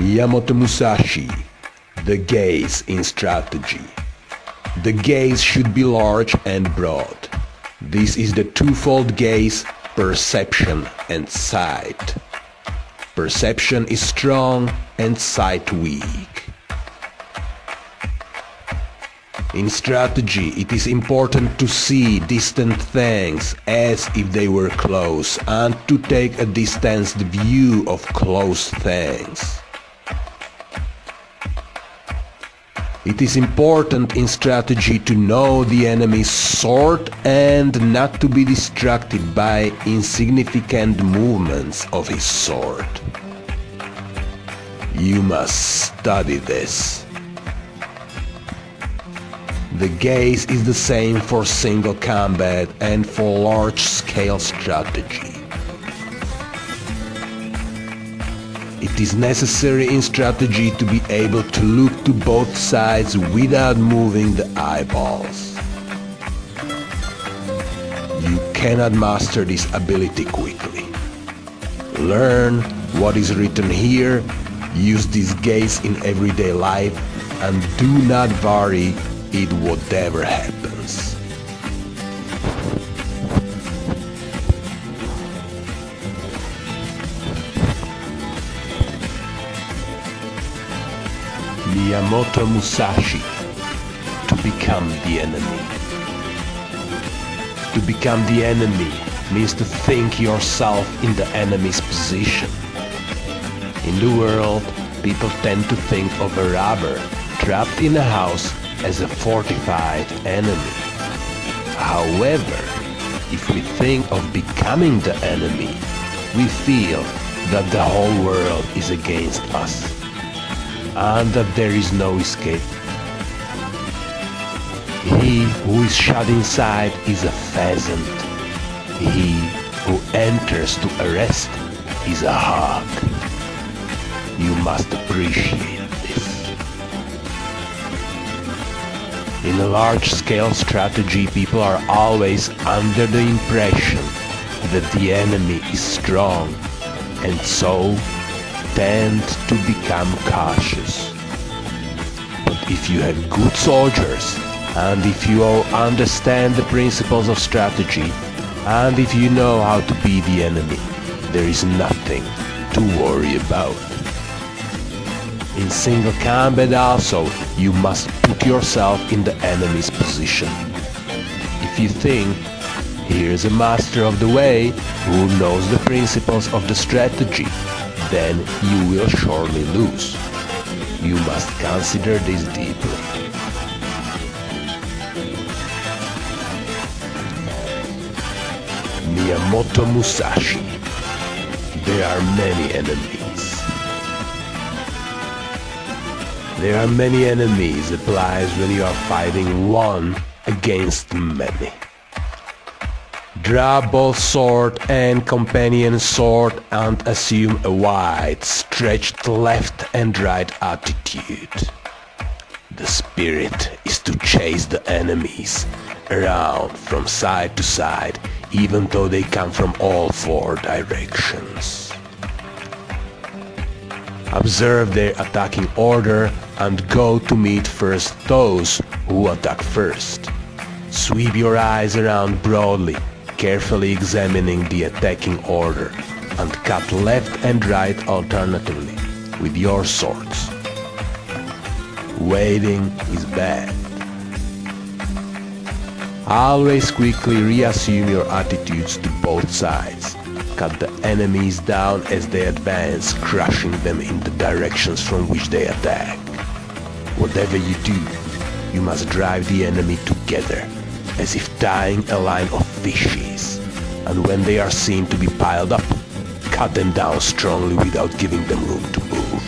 Miyamoto Musashi, the gaze in strategy. The gaze should be large and broad. This is the twofold gaze, perception and sight. Perception is strong and sight weak. In strategy, it is important to see distant things as if they were close and to take a distanced view of close things. It is important in strategy to know the enemy's sword and not to be distracted by insignificant movements of his sword. You must study this. The gaze is the same for single combat and for large-scale strategy. It is necessary in strategy to be able to look to both sides without moving the eyeballs. You cannot master this ability quickly. Learn what is written here, use this gaze in everyday life, and do not vary it whatever happens. Miyamoto Musashi, to become the enemy. To become the enemy means to think yourself in the enemy's position. In the world, people tend to think of a robber trapped in a house as a fortified enemy. However, if we think of becoming the enemy, we feel that the whole world is against us and that there is no escape. He who is shut inside is a pheasant. He who enters to arrest is a hawk. You must appreciate this. In a large-scale strategy, people are always under the impression that the enemy is strong, and so tend to become cautious. But if you have good soldiers, and if you understand the principles of strategy, and if you know how to be the enemy, there is nothing to worry about. In single combat also, you must put yourself in the enemy's position. If you think, here's a master of the way who knows the principles of the strategy, then you will surely lose. You must consider this deeply. Miyamoto Musashi. There are many enemies. There are many enemies applies when you are fighting one against many. Draw both sword and companion sword and assume a wide, stretched left and right attitude. The spirit is to chase the enemies around from side to side, even though they come from all four directions. Observe their attacking order and go to meet first those who attack first. Sweep your eyes around broadly, carefully examining the attacking order, and cut left and right alternatively with your swords. Waiting is bad. Always quickly reassume your attitudes to both sides. Cut the enemies down as they advance, crushing them in the directions from which they attack. Whatever you do, you must drive the enemy together, as if tying a line of fishes, and when they are seen to be piled up, cut them down strongly without giving them room to move.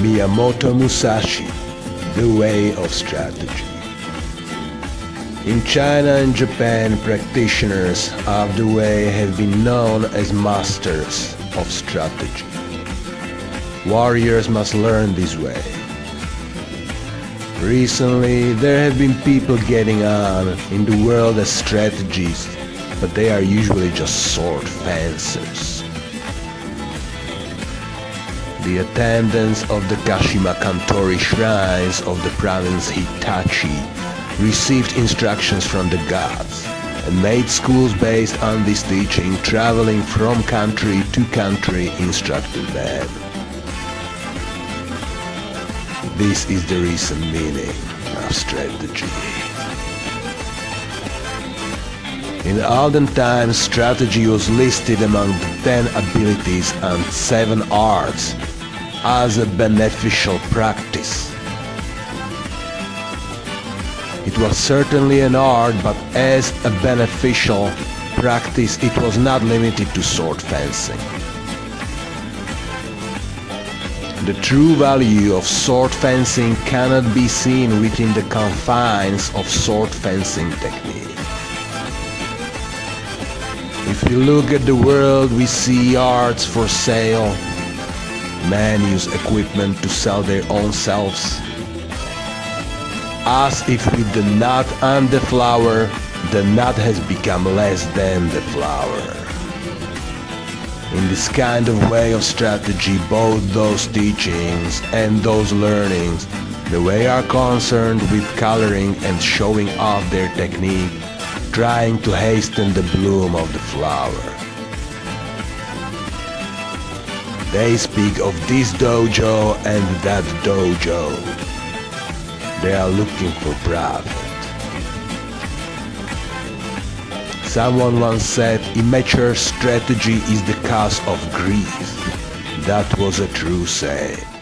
Miyamoto Musashi, the way of strategy. In China and Japan, practitioners of the way have been known as masters of strategy. Warriors must learn this way. Recently, there have been people getting on in the world as strategists, but they are usually just sword fencers. The attendants of the Kashima Kantori shrines of the province Hitachi received instructions from the gods and made schools based on this teaching, traveling from country to country instructing them. This is the recent meaning of strategy. In olden times, strategy was listed among the 10 abilities and 7 arts as a beneficial practice. It was certainly an art, but as a beneficial practice it was not limited to sword fencing. The true value of sword fencing cannot be seen within the confines of sword fencing technique. If we look at the world, we see arts for sale. Men use equipment to sell their own selves. As if with the knot and the flower, the knot has become less than the flower. In this kind of way of strategy, both those teachings and those learnings, the way are concerned with coloring and showing off their technique, trying to hasten the bloom of the flower. They speak of this dojo and that dojo. They are looking for profit. Someone once said, immature strategy is the cause of grief. That was a true saying.